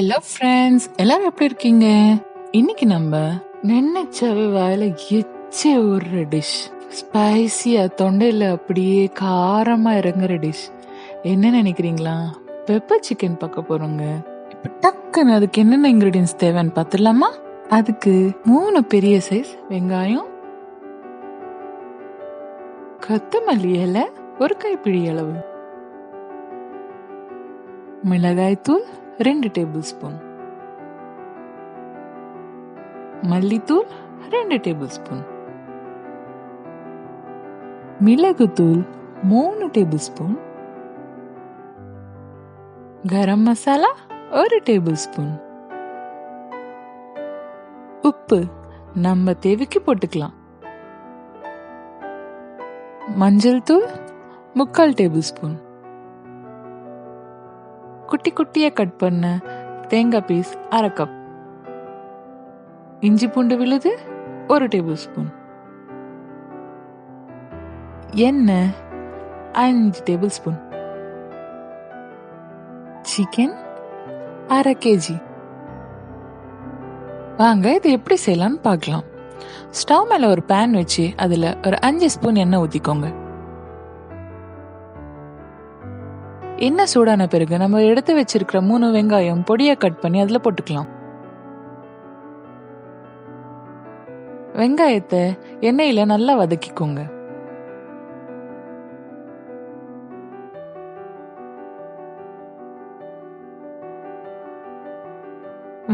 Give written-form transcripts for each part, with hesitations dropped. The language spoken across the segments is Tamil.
ஹலோ ஃப்ரெண்ட்ஸ், எல்லாரும் எப்படி இருக்கீங்க? இன்னைக்கு நம்ம நினைச்சவே வாயில எச்சே ஒரு டிஷ், ஸ்பைசியா தொண்டையில அப்படியே காரமா இறங்குற டிஷ். என்ன நினைக்கிறீங்களா? பெப்பர் சிக்கன் பார்க்க போறோங்க. இப்ப டக்குன்னு அதுக்கு என்னென்ன இன்கிரீடியன்ஸ் தேவைன்னு பார்த்துடலாமா? அதுக்கு 3 பெரிய சைஸ் வெங்காயம், கொத்தமல்லி இலை ஒரு கைப்பிடி அளவு, மிளகாய் தூள் 2 டேபிள் ஸ்பூன், மல்லித்தூள் 2 டேபிள் ஸ்பூன், மிளகுத்தூள் 3 table spoon, garam masala 1 table spoon, உப்பு நம்ம தேவைக்கு போட்டுக்கலாம், மஞ்சள் தூள் 3/4 டேபிள் ஸ்பூன், குட்டி குட்டியா கட் பண்ண தேங்காய் பீஸ் 1/2 கப், இஞ்சி பூண்டு விழுது 1 டேபிள் ஸ்பூன், எண்ணெய் 5 டேபிள் ஸ்பூன், சிக்கன் 1/2 kg. வாங்க இது எப்படி செய்யலாம்னு பார்க்கலாம். ஸ்டவ் மேல ஒரு பேன் வச்சு அதுல ஒரு 5 ஸ்பூன் எண்ணெய் ஊத்திக்கோங்க. எண்ணெய் சூடான பிறகு நம்ம எடுத்து வச்சிருக்கிற 3 வெங்காயம் பொடியா கட் பண்ணி அதுல போட்டுக்கலாம். வெங்காயத்தை எண்ணெயில நல்லா வதக்கிக்கோங்க.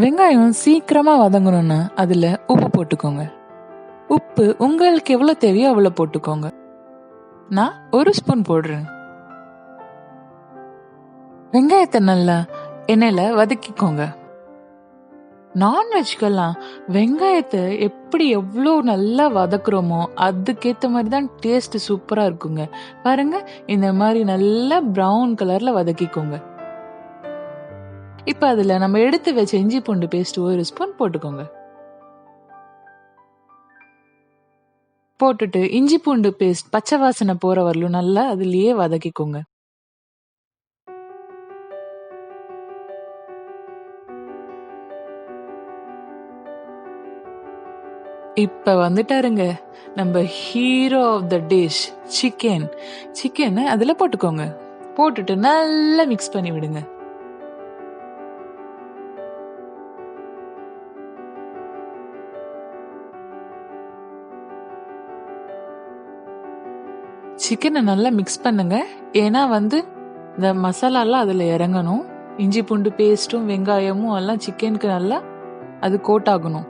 வெங்காயம் சீக்கிரமா வதங்கணும்னா அதுல உப்பு போட்டுக்கோங்க. உப்பு உங்களுக்கு எவ்வளவு தேவையோ அவ்வளவு போட்டுக்கோங்க. நான் 1 ஸ்பூன் போடுறேன். வெங்காயத்தை நல்லா எண்ணெயில வதக்கிக்கோங்க. நான்வெஜ்க்கெல்லாம் வெங்காயத்தை எப்படி எவ்வளோ நல்லா வதக்குறோமோ அதுக்கேற்ற மாதிரி தான் டேஸ்ட் சூப்பரா இருக்குங்க. பாருங்க, இந்த மாதிரி நல்லா ப்ரௌன் கலர்ல வதக்கிக்கோங்க. இப்ப அதுல நம்ம எடுத்து வச்ச இஞ்சி பூண்டு பேஸ்ட் 1 ஸ்பூன் போட்டுக்கோங்க. போட்டுட்டு இஞ்சி பூண்டு பேஸ்ட் பச்சை வாசனை போற வரலும் நல்லா அதுலயே வதக்கிக்கோங்க. இப்ப வந்துட்டாருங்க நம்ம hero of the dish, chicken. Chicken அதுல போட்டுக்கோங்க. போட்டுட்டு நல்லா மிக்ஸ் பண்ணி விடுங்க. சிக்கனை நல்லா மிக்ஸ் பண்ணுங்க. ஏன்னா இந்த மசாலாலாம் அதுல இறங்கணும். இஞ்சி பூண்டு பேஸ்டும் வெங்காயமும் எல்லாம் சிக்கனுக்கு நல்லா அது கோட் ஆகணும்.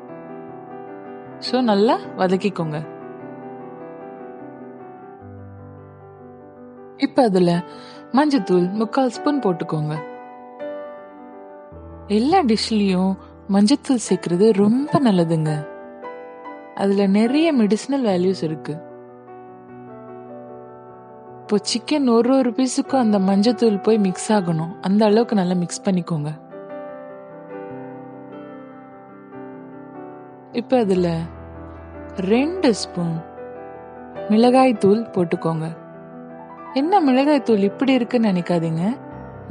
சோ நல்லா வதக்கிக்கோங்க. இப்ப அதுல மஞ்சத்தூள் 3/4 ஸ்பூன் போட்டுக்கோங்க. எல்லா டிஷ்லயும் மஞ்சத்தூள் சேர்க்கறது ரொம்ப நல்லதுங்க. அதுல நிறைய மெடிசினல் வேல்யூஸ் இருக்கு. இப்போ சிக்கன் ஒரு பீஸுக்கும் அந்த மஞ்சத்தூள் போய் மிக்ஸ் ஆகணும். அந்த அளவுக்கு நல்லா மிக்ஸ் பண்ணிக்கோங்க. இப்ப அதுல 2 ஸ்பூன் மிளகாய் தூள் போட்டுக்கோங்க. என்ன மிளகாய் தூள் இப்படி இருக்குன்னு நினைக்காதீங்க.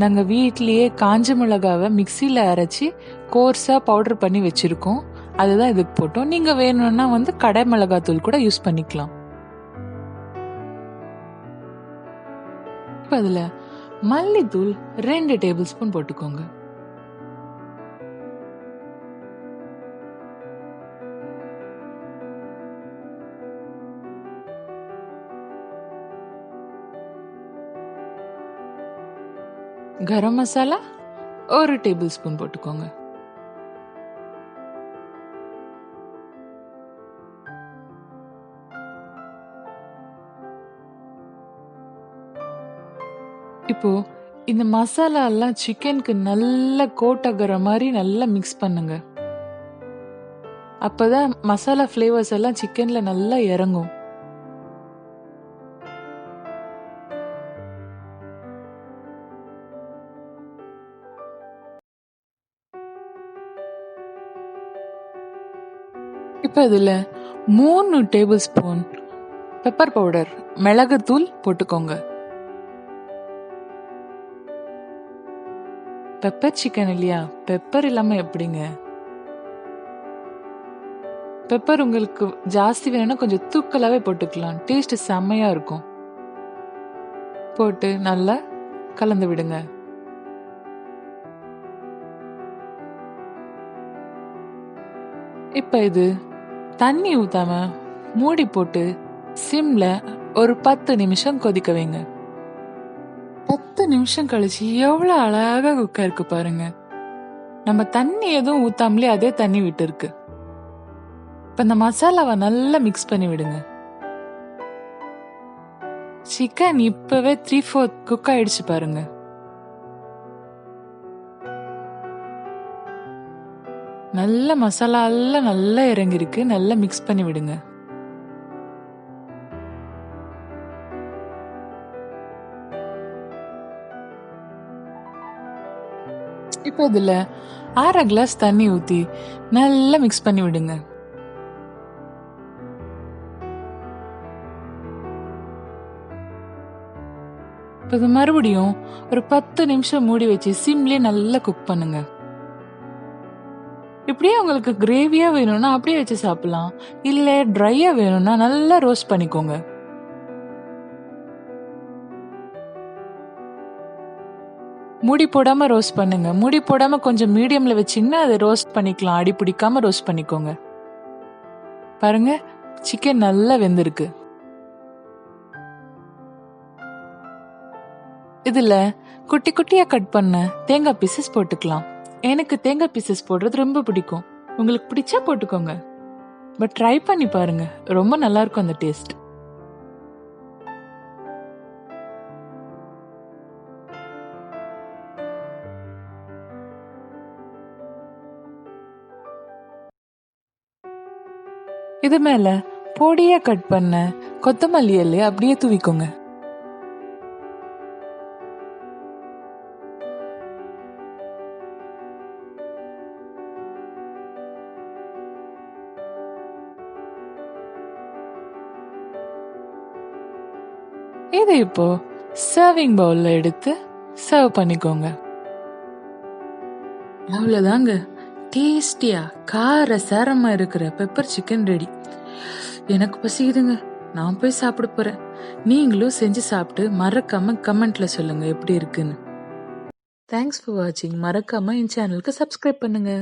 நாங்க வீட்லயே காஞ்ச மிளகாவை மிக்சியில அரைச்சி கோர்ஸா பவுடர் பண்ணி வச்சிருக்கோம். அதுதான் இதுக்கு போட்டோம். நீங்க வேணும்னா கடை மிளகாய் தூள் கூட யூஸ் பண்ணிக்கலாம். இப்ப அதுல மல்லித்தூள் 2 டேபிள் ஸ்பூன் போட்டுக்கோங்க. கரம் மசாலா 1 டேபிள் ஸ்பூன் போட்டுக்கோங்க. இப்போ இந்த மசாலா எல்லாம் சிக்கனுக்கு நல்லா கோட் ஆகுற மாதிரி நல்லா மிக்ஸ் பண்ணுங்க. அப்பதான் மசாலா ஃபிளேவர்ஸ் எல்லாம் சிக்கன்ல நல்லா இறங்கும். இப்ப இதுல 3 டேபிள் ஸ்பூன் பெப்பர் பவுடர், மிளகுத்தூள் போட்டுக்கோங்க. பெப்பர் சிக்கன் இல்லையா? பெப்பர் இல்லாம எப்படிங்க? பெப்பர் உங்களுக்கு ஜாஸ்தி வேணும்னா கொஞ்சம் தூக்கலாவே போட்டுக்கலாம். டேஸ்ட் செம்மையா இருக்கும். போட்டு நல்லா கலந்து விடுங்க. இப்ப இது தண்ணி ஊத்தாம மூடி போட்டு சிம்ல ஒரு 10 நிமிஷம் கொதிக்க வைங்க. 10 நிமிஷம் கழிச்சு எவ்வளவு அழகா குக்கா இருக்கு பாருங்க. நம்ம தண்ணி எதுவும் ஊத்தாமலே அதே தண்ணி விட்டு இருக்கு. இப்ப இந்த மசாலாவை நல்லா மிக்ஸ் பண்ணி விடுங்க. சிக்கன் இப்பவே 3/4 குக் ஆயிடுச்சு பாருங்க. நல்ல மசாலா எல்லாம் நல்லா இறங்கிருக்கு. நல்லா மிக்ஸ் பண்ணி விடுங்க. இப்ப இதுல 1/2 கிளாஸ் தண்ணி ஊத்தி நல்லா மிக்ஸ் பண்ணி விடுங்க. இப்ப இது மறுபடியும் ஒரு 10 நிமிஷம் மூடி வச்சு சிம்லயே நல்லா குக் பண்ணுங்க. இப்படியே உங்களுக்கு கிரேவியா வேணும்னா அப்படியே வச்சு சாப்பிடலாம். இல்ல ட்ரையா வேணும்னா நல்லா ரோஸ்ட் பண்ணிக்கோங்க. மூடி போடாம ரோஸ்ட் பண்ணுங்க. மூடி போடாம கொஞ்சம் மீடியம்ல வச்சீங்கன்னா அதை ரோஸ்ட் பண்ணிக்கலாம். அடி பிடிக்காம ரோஸ்ட் பண்ணிக்கோங்க. பாருங்க, சிக்கன் நல்லா வெந்திருக்கு. இதுல குட்டி குட்டியா கட் பண்ண தேங்காய் பீசஸ் போட்டுக்கலாம். எனக்கு தேங்காய் பீசஸ் போடுறது ரொம்ப பிடிக்கும். உங்களுக்கு பிடிச்சா போட்டுக்கோங்க. பட் ட்ரை பண்ணி பாருங்க, ரொம்ப நல்லா இருக்கும் அந்த டேஸ்ட். இது மேல பொடியா கட் பண்ண கொத்தமல்லி இலையை அப்படியே தூவிக்கோங்க. இதை இப்போ சர்விங் பவுல்ல எடுத்து சர்வ் பண்ணிக்கோங்க. அவ்வளவுதாங்க, டேஸ்டியா கார சாரமா இருக்கிற பெப்பர் சிக்கன் ரெடி. எனக்கு பசிக்குதுங்க, நான் போய் சாப்பிட போறேன். நீங்களும் செஞ்சு சாப்பிட்டு மறக்காம கமெண்ட்ல சொல்லுங்க எப்படி இருக்குன்னு. தேங்க்ஸ் ஃபார் வாட்சிங். மறக்காம என் சேனலுக்கு சப்ஸ்கிரைப் பண்ணுங்க.